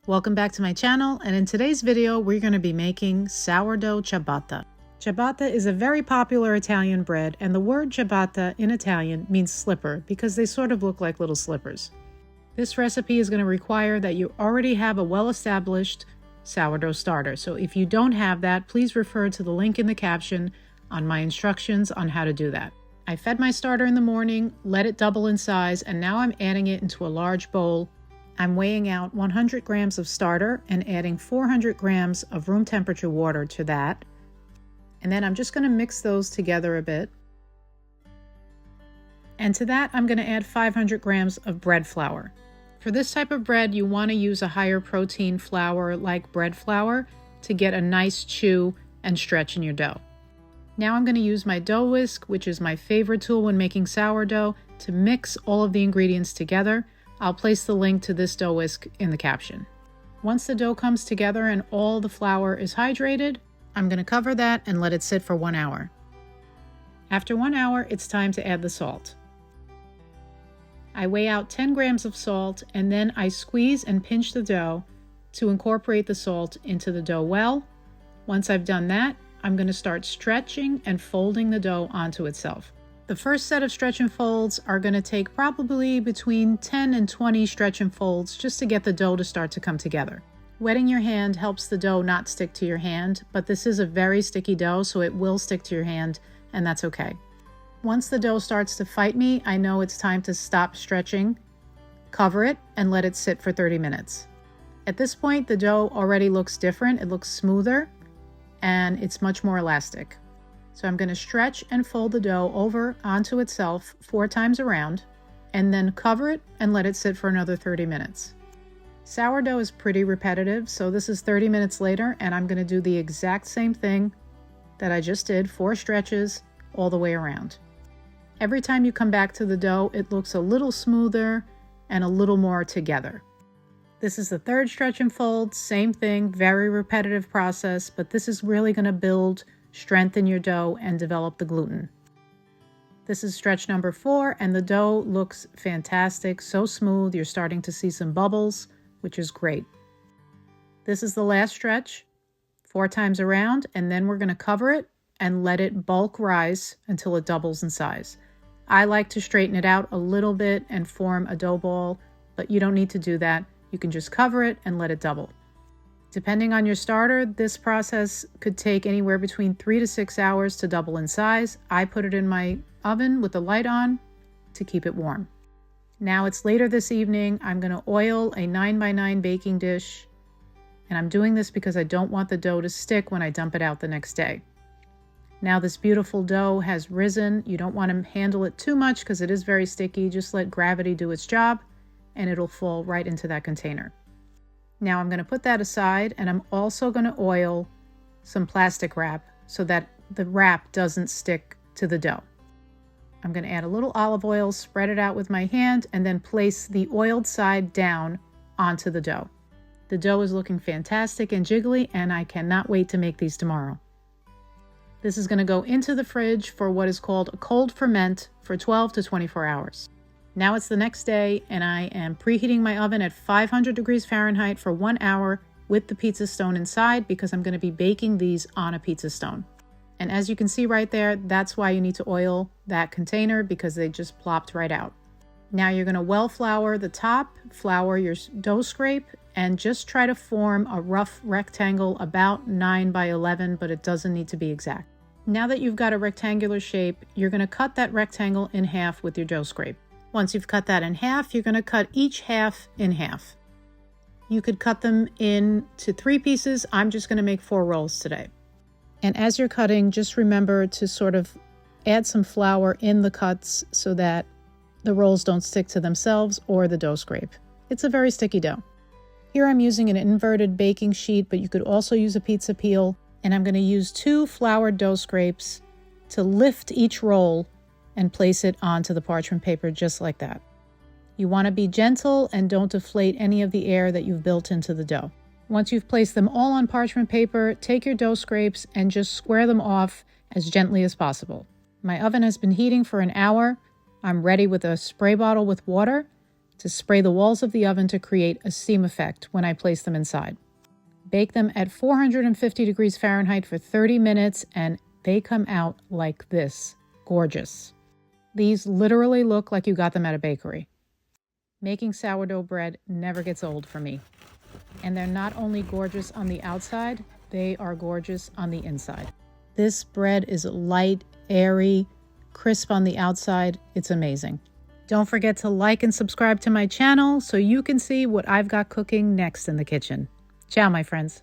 Welcome back to my channel, and in today's video we're going to be making sourdough ciabatta. Ciabatta is a very popular Italian bread, and the word ciabatta in Italian means slipper because they sort of look like little slippers. This recipe is going to require that you already have a well-established sourdough starter, so if you don't have that, please refer to the link in the caption on my instructions on how to do that. I fed my starter in the morning, let it double in size, and now I'm adding it into a large bowl. I'm weighing out 100 grams of starter and adding 400 grams of room temperature water to that. And then I'm just going to mix those together a bit. And to that, I'm going to add 500 grams of bread flour. For this type of bread, you want to use a higher protein flour like bread flour to get a nice chew and stretch in your dough. Now I'm going to use my dough whisk, which is my favorite tool when making sourdough, to mix all of the ingredients together. I'll place the link to this dough whisk in the caption. Once the dough comes together and all the flour is hydrated, I'm going to cover that and let it sit for 1 hour. After 1 hour, it's time to add the salt. I weigh out 10 grams of salt, and then I squeeze and pinch the dough to incorporate the salt into the dough well. Once I've done that, I'm going to start stretching and folding the dough onto itself. The first set of stretch and folds are going to take probably between 10 and 20 stretch and folds just to get the dough to start to come together. Wetting your hand helps the dough not stick to your hand, but this is a very sticky dough, so it will stick to your hand, and that's okay. Once the dough starts to fight me, I know it's time to stop stretching, cover it, and let it sit for 30 minutes. At this point, the dough already looks different. It looks smoother, and it's much more elastic. So I'm going to stretch and fold the dough over onto itself 4 times around, and then cover it and let it sit for another 30 minutes. Sourdough is pretty repetitive, so this is 30 minutes later, and I'm going to do the exact same thing that I just did, 4 stretches all the way around. Every time you come back to the dough, it looks a little smoother and a little more together. This is the 3rd stretch and fold, same thing, very repetitive process, but this is really going to build strength in your dough and develop the gluten. This is stretch number 4, and the dough looks fantastic, so smooth. You're starting to see some bubbles, which is great. This is the last stretch, 4 times around, and then we're going to cover it and let it bulk rise until it doubles in size. I like to straighten it out a little bit and form a dough ball, but you don't need to do that. You can just cover it and let it double. Depending on your starter, this process could take anywhere between 3 to 6 hours to double in size. I put it in my oven with the light on to keep it warm. Now it's later this evening. I'm going to oil a 9x9 baking dish, and I'm doing this because I don't want the dough to stick when I dump it out the next day. Now this beautiful dough has risen. You don't want to handle it too much because it is very sticky. Just let gravity do its job, and it'll fall right into that container. Now I'm going to put that aside, and I'm also going to oil some plastic wrap so that the wrap doesn't stick to the dough. I'm going to add a little olive oil, spread it out with my hand, and then place the oiled side down onto the dough. The dough is looking fantastic and jiggly, and I cannot wait to make these tomorrow. This is going to go into the fridge for what is called a cold ferment for 12 to 24 hours. Now it's the next day, and I am preheating my oven at 500 degrees Fahrenheit for 1 hour with the pizza stone inside because I'm going to be baking these on a pizza stone. And as you can see right there, that's why you need to oil that container, because they just plopped right out. Now you're going to well flour the top, flour your dough scrape, and just try to form a rough rectangle about 9 by 11, but it doesn't need to be exact. Now that you've got a rectangular shape, you're going to cut that rectangle in half with your dough scrape. Once you've cut that in half, you're going to cut each half in half. You could cut them into 3 pieces. I'm just going to make 4 rolls today. And as you're cutting, just remember to sort of add some flour in the cuts so that the rolls don't stick to themselves or the dough scrape. It's a very sticky dough. Here I'm using an inverted baking sheet, but you could also use a pizza peel. And I'm going to use 2 floured dough scrapes to lift each roll and place it onto the parchment paper just like that. You want to be gentle and don't deflate any of the air that you've built into the dough. Once you've placed them all on parchment paper, take your dough scrapes and just square them off as gently as possible. My oven has been heating for an hour. I'm ready with a spray bottle with water, to spray the walls of the oven to create a steam effect when I place them inside. Bake them at 450 degrees Fahrenheit for 30 minutes and they come out like this. Gorgeous. These literally look like you got them at a bakery. Making sourdough bread never gets old for me. And they're not only gorgeous on the outside, they are gorgeous on the inside. This bread is light, airy, crisp on the outside. It's amazing. Don't forget to like and subscribe to my channel so you can see what I've got cooking next in the kitchen. Ciao, my friends.